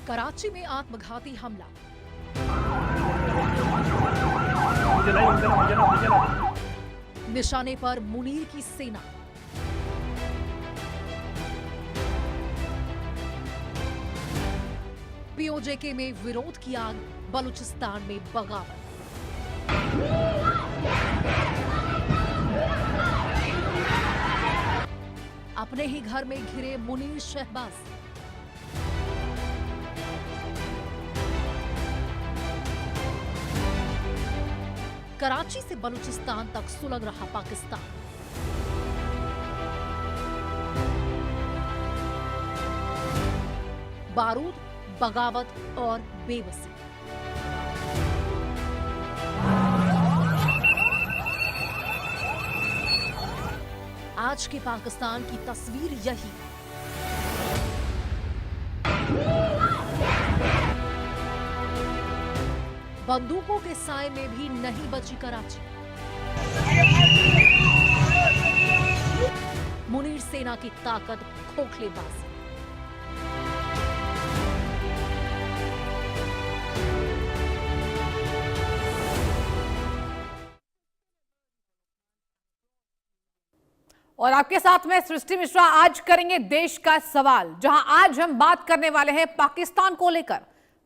कराची में आत्मघाती हमला। निशाने पर मुनीर की सेना। पीओजेके में विरोध की आग, बलूचिस्तान में बगावत। अपने ही घर में घिरे मुनीर शहबाज। कराची से बलूचिस्तान तक सुलग रहा पाकिस्तान। बारूद, बगावत और बेबसी। आज के पाकिस्तान की तस्वीर यही। बंदूकों के साए में भी नहीं बची कराची। मुनीर सेना की ताकत खोखलेबाजी। और आपके साथ में सृष्टि मिश्रा। आज करेंगे देश का सवाल, जहां आज हम बात करने वाले हैं पाकिस्तान को लेकर।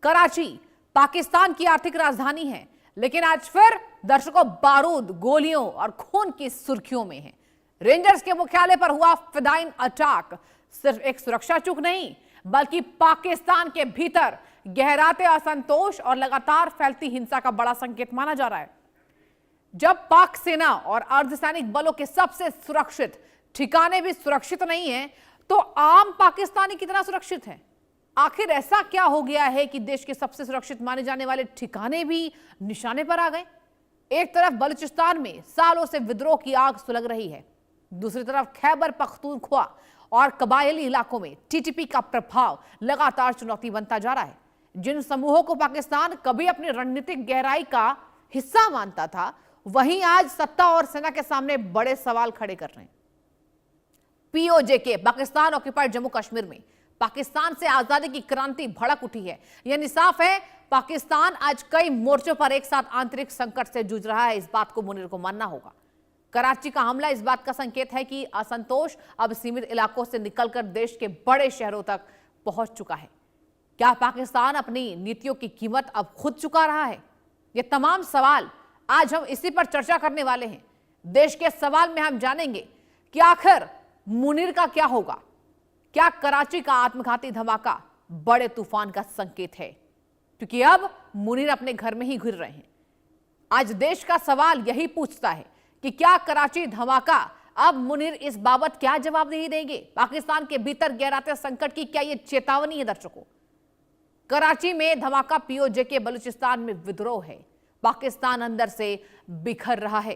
कराची पाकिस्तान की आर्थिक राजधानी है, लेकिन आज फिर दर्शकों बारूद, गोलियों और खून की सुर्खियों में है। रेंजर्स के मुख्यालय पर हुआ फिदाइन अटैक सिर्फ एक सुरक्षा चूक नहीं, बल्कि पाकिस्तान के भीतर गहराते असंतोष और लगातार फैलती हिंसा का बड़ा संकेत माना जा रहा है। जब पाक सेना और अर्धसैनिक बलों के सबसे सुरक्षित ठिकाने भी सुरक्षित नहीं है, तो आम पाकिस्तानी कितना सुरक्षित है? आखिर ऐसा क्या हो गया है कि देश के सबसे सुरक्षित माने जाने वाले ठिकाने भी निशाने पर आ गए? एक तरफ बलूचिस्तान में सालों से विद्रोह की आग सुलग रही है, दूसरी तरफ खैबर पख्तूनख्वा और कबायली इलाकों में टीटीपी का प्रभाव लगातार चुनौती बनता जा रहा है। जिन समूहों को पाकिस्तान कभी अपनी रणनीतिक गहराई का हिस्सा मानता था, वहीं आज सत्ता और सेना के सामने बड़े सवाल खड़े कर रहे हैं। पीओजेके, पाकिस्तान ऑक्युपाइड जम्मू कश्मीर में पाकिस्तान से आजादी की क्रांति भड़क उठी है। यानी साफ है, पाकिस्तान आज कई मोर्चों पर एक साथ आंतरिक संकट से जूझ रहा है। इस बात को मुनीर को मानना होगा। कराची का हमला इस बात का संकेत है कि असंतोष अब सीमित इलाकों से निकलकर देश के बड़े शहरों तक पहुंच चुका है। क्या पाकिस्तान अपनी नीतियों की कीमत अब खुद चुका रहा है? ये तमाम सवाल आज हम इसी पर चर्चा करने वाले हैं। देश के सवाल में हम जानेंगे कि आखिर मुनीर का क्या होगा। क्या कराची का आत्मघाती धमाका बड़े तूफान का संकेत है? क्योंकि अब मुनीर अपने घर में ही घिर रहे हैं। आज देश का सवाल यही पूछता है कि क्या कराची धमाका, अब मुनीर इस बाबत क्या जवाबदेही देंगे? पाकिस्तान के भीतर गहराते संकट की क्या यह चेतावनी है? दर्शकों, कराची में धमाका, पीओजेके बलूचिस्तान में विद्रोह है, पाकिस्तान अंदर से बिखर रहा है।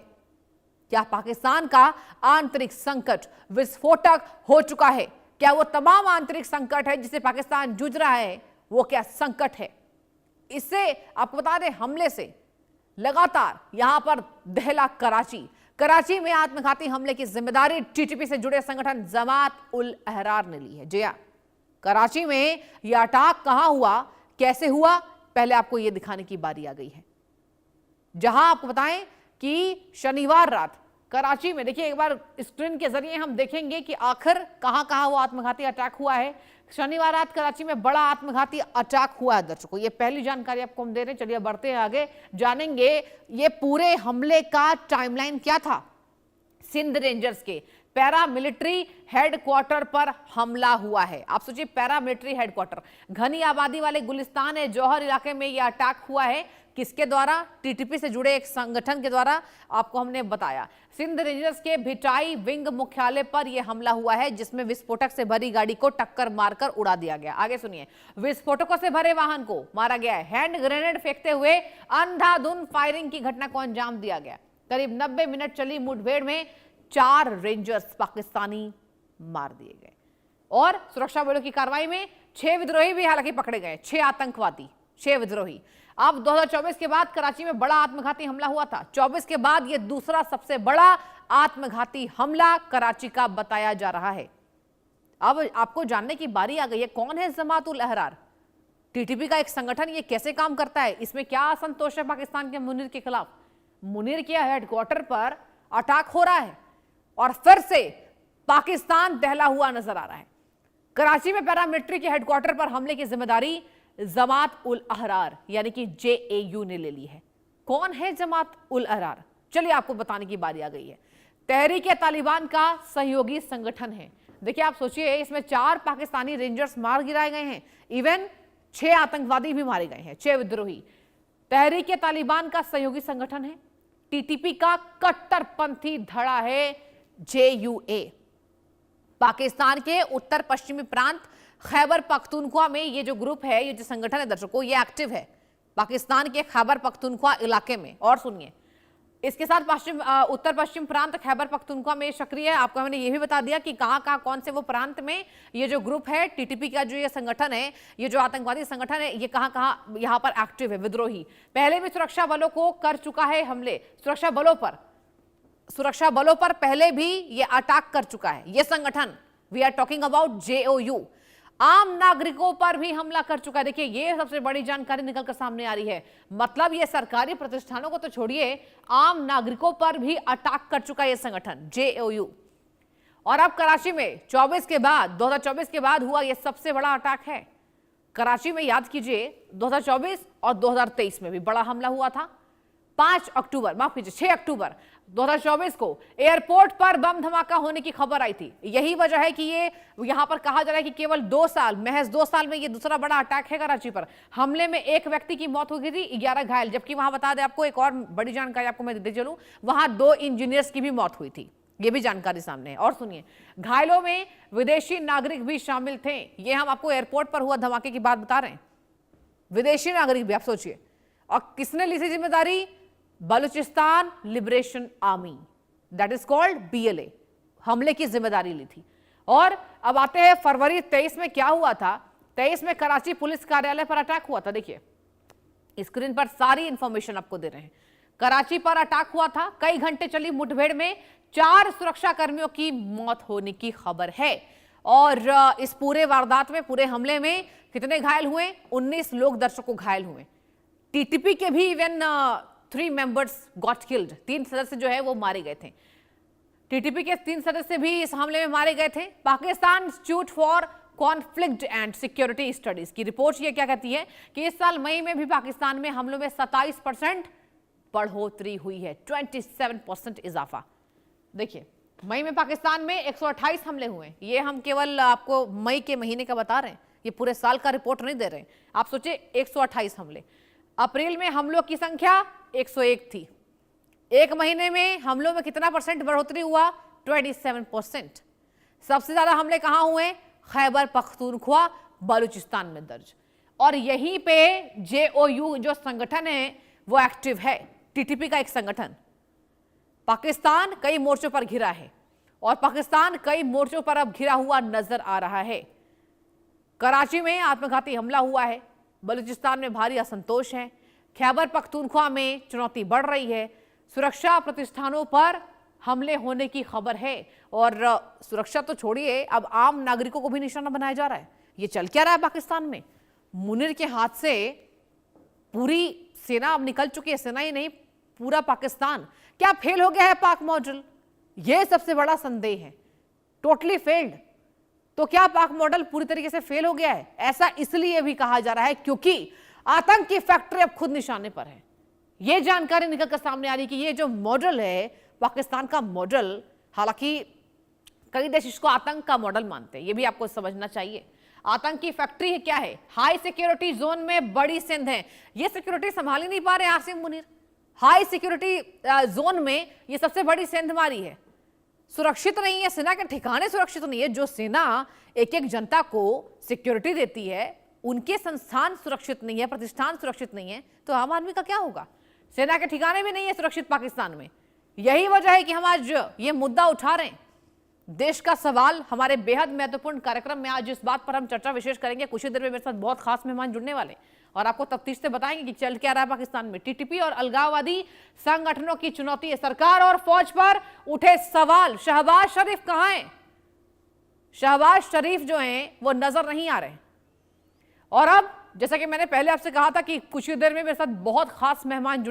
क्या पाकिस्तान का आंतरिक संकट विस्फोटक हो चुका है? क्या वो तमाम आंतरिक संकट है जिसे पाकिस्तान जूझ रहा है, वो क्या संकट है? इससे आपको बता दें, हमले से लगातार यहां पर दहला कराची। कराची में आत्मघाती हमले की जिम्मेदारी टीटीपी से जुड़े संगठन जमात उल अहरार ने ली है। जी हां, कराची में यह अटैक कहां हुआ, कैसे हुआ, पहले आपको यह दिखाने की बारी आ गई है। जहां आपको बताएं कि शनिवार रात कराची में, देखिए एक बार स्क्रीन के जरिए हम देखेंगे कि आखिर कहां कहां वो आत्मघाती अटैक हुआ है। शनिवार रात कराची में बड़ा आत्मघाती अटैक हुआ है। दर्शकों, ये पहली जानकारी आपको हम दे रहे हैं। चलिए बढ़ते हैं आगे, जानेंगे ये पूरे हमले का टाइमलाइन क्या था। सिंध रेंजर्स के पैरामिलिट्री हेडक्वार्टर पर हमला हुआ है। आप सोचिए, पैरामिलिट्री हेडक्वार्टर, घनी आबादी वाले गुलिस्तान है जौहर इलाके में यह अटैक हुआ है। किसके द्वारा? टीटीपी से जुड़े एक संगठन के द्वारा। आपको हमने बताया, सिंध रेंजर्स के भिटाई विंग मुख्यालय पर यह हमला हुआ है, जिसमें विस्फोटक से भरी गाड़ी को टक्कर मारकर उड़ा दिया गया। आगे सुनिए, विस्फोटकों से भरे वाहन को मारा गया है। हैंड ग्रेनेड फेंकते हुए अंधाधुंध फायरिंग की घटना को अंजाम दिया गया। करीब 90 मिनट चली मुठभेड़ में 4 रेंजर्स पाकिस्तानी मार दिए गए और सुरक्षा बलों की कार्रवाई में 6 विद्रोही भी हालांकि पकड़े गए। 6 आतंकवादी, 6 विद्रोही। अब 2024 के बाद कराची में बड़ा आत्मघाती हमला हुआ था। 24 के बाद यह दूसरा सबसे बड़ा आत्मघाती हमला कराची का बताया जा रहा है। अब आपको जानने की बारी आ गई है, कौन है जमात उल अहरार? टीटीपी का एक संगठन ये कैसे काम करता है, इसमें क्या असंतोष है पाकिस्तान के मुनीर के खिलाफ? मुनीर के हेडक्वार्टर पर अटैक हो रहा है और फिर से पाकिस्तान दहला हुआ नजर आ रहा है। कराची में पैरामिलिट्री के हेडक्वार्टर पर हमले की जिम्मेदारी जमात उल अहरार यानी कि जेएयू ने ले ली है। कौन है जमात उल अहरार? चलिए आपको बताने की बारी आ गई है। तहरीक-ए-तालिबान का सहयोगी संगठन है। देखिए, आप सोचिए, इसमें 4 पाकिस्तानी रेंजर्स मार गिराए गए हैं, इवन 6 आतंकवादी भी मारे गए हैं, 6 विद्रोही। तहरीक-ए-तालिबान का सहयोगी संगठन है। टीटीपी का कट्टरपंथी धड़ा है जेयूए। पाकिस्तान के उत्तर पश्चिमी प्रांत खैबर पख्तूनख्वा में ये जो ग्रुप है, ये जो संगठन है दर्शकों, ये एक्टिव है पाकिस्तान के खैबर पख्तूनख्वा इलाके में। और सुनिए, इसके साथ उत्तर पश्चिम प्रांत खैबर पख्तूनख्वा में सक्रिय है। आपको मैंने ये भी बता दिया कि कहां कौन से वो प्रांत में ये जो ग्रुप है टीटीपी का, जो ये संगठन है, ये जो आतंकवादी संगठन है, ये कहां यहां पर एक्टिव है, विद्रोही। पहले भी सुरक्षा बलों को कर चुका है हमले, सुरक्षा बलों पर पहले भी ये अटैक कर चुका है ये संगठन। We are talking about JOU. आम नागरिकों पर भी हमला कर चुका है। देखिए, ये सबसे बड़ी जानकारी निकलकर सामने आ रही है। मतलब ये सरकारी प्रतिष्ठानों को तो छोड़िए, आम नागरिकों पर भी अटैक कर चुका है ये संगठन जेओयू। और अब कराची में 2024 के बाद हुआ ये सबसे बड़ा अटैक है। कराची में याद कीजिए, 2024 और 2023 में भी बड़ा हमला हुआ था। 6 अक्टूबर 2024 को एयरपोर्ट पर बम धमाका होने की खबर आई थी। यही वजह है कि ये यहां पर कहा जा रहा है कि केवल महज 2 साल में ये दूसरा बड़ा अटैक है कराची पर। हमले में 1 व्यक्ति की मौत हो गई थी, 11 घायल। जबकि वहां बता दें आपको, एक और बड़ी जानकारी आपको मैं देते चलूं, वहां 2 इंजीनियर्स की भी मौत हुई थी। ये भी जानकारी सामने है। और सुनिए, घायलों में विदेशी नागरिक भी शामिल थे। ये हम आपको एयरपोर्ट पर हुआ धमाके की बात बता रहे हैं। विदेशी नागरिक भी, आप सोचिए। और किसने ली थी जिम्मेदारी? Balochistan liberation army, that is called BLA, हमले की जिम्मेदारी ली थी। और अब आते हैं फरवरी 23 में क्या हुआ था। 23 में कराची पुलिस कार्यालय पर अटैक हुआ था। देखिए, स्क्रीन पर सारी इंफॉर्मेशन आपको दे रहे हैं। कराची पर अटैक हुआ था। कई घंटे चली मुठभेड़ में 4 सुरक्षा कर्मियों की मौत होने की खबर है। और इस पूरे वारदात में, पूरे हमले में कितने घायल हुए? 19 लोग दर्शकों घायल हुए। टीटीपी के भी इवन 3 मेंबर्स गॉट किल्ड, 3 सदस्य जो है वो मारे गए थे। टीटीपी के 3 सदस्य भी इस हमले में मारे गए थे। Pakistan institute for conflict and security studies की रिपोर्ट ये क्या कहती है कि इस साल मई में भी पाकिस्तान में हमलों में 27% बढ़ोतरी हुई है, 27% इजाफा। देखिए, मई में पाकिस्तान में 128 हमले हुए। ये हम केवल आपको मई के महीने का बता रहे हैं, ये पूरे साल का रिपोर्ट नहीं दे रहे हैं। आप सोचिए, 128 हमले। अप्रैल में हमलों की संख्या 101 थी। 1 महीने में हमलों में कितना परसेंट बढ़ोतरी हुआ? 27%। सबसे ज्यादा हमले कहां हुए? खैबर पख्तूनख्वा बलूचिस्तान में दर्ज। और यहीं पे जेओयू जो संगठन है वो एक्टिव है। टीटीपी का एक संगठन। पाकिस्तान कई मोर्चों पर घिरा है और पाकिस्तान कई मोर्चों पर अब घिरा हुआ नजर आ रहा है। कराची में आत्मघाती हमला हुआ है। बलूचिस्तान में भारी असंतोष है। खैबर पख्तूनख्वा में चुनौती बढ़ रही है। सुरक्षा प्रतिष्ठानों पर हमले होने की खबर है। और सुरक्षा तो छोड़िए, अब आम नागरिकों को भी निशाना बनाया जा रहा है। ये चल क्या रहा है पाकिस्तान में? मुनीर के हाथ से पूरी सेना अब निकल चुकी है। सेना ही नहीं, पूरा पाकिस्तान। क्या फेल हो गया है पाक मॉडल? यह सबसे बड़ा संदेह है। Totally failed. तो क्या पाक मॉडल पूरी तरीके से फेल हो गया है? ऐसा इसलिए भी कहा जा रहा है क्योंकि आतंक की फैक्ट्री अब खुद निशाने पर है। यह जानकारी निकलकर सामने आ रही है कि ये जो मॉडल है पाकिस्तान का मॉडल, हालांकि कई देश इसको आतंक का मॉडल मानते हैं, यह भी आपको समझना चाहिए। आतंक की फैक्ट्री है क्या है? हाई सिक्योरिटी जोन में बड़ी सिंध है। ये सिक्योरिटी संभाल ही नहीं पा रहे Asim Munir. High security zone में ये सबसे बड़ी सिंध मारी है। सुरक्षित नहीं है, सेना के ठिकाने सुरक्षित नहीं है। जो सेना एक एक जनता को सिक्योरिटी देती है, उनके संस्थान सुरक्षित नहीं है, प्रतिष्ठान सुरक्षित नहीं है, तो आम आदमी का क्या होगा? सेना के ठिकाने भी नहीं है सुरक्षित पाकिस्तान में। यही वजह है कि हम आज ये मुद्दा उठा रहे हैं। देश का सवाल हमारे बेहद महत्वपूर्ण कार्यक्रम में आज इस बात पर हम चर्चा विशेष करेंगे। कुछ ही देर में मेरे साथ बहुत खास मेहमान जुड़ने वाले और आपको तफ्तीश से बताएंगे कि चल क्या रहा है पाकिस्तान में। टीटीपी और अलगाववादी संगठनों की चुनौती है। सरकार और फौज पर उठे सवाल। शहबाज शरीफ कहां हैं? शहबाज शरीफ जो हैं वो नजर नहीं आ रहे। और अब जैसा कि मैंने पहले आपसे कहा था कि कुछ ही देर में मेरे साथ बहुत खास मेहमान जुड़ने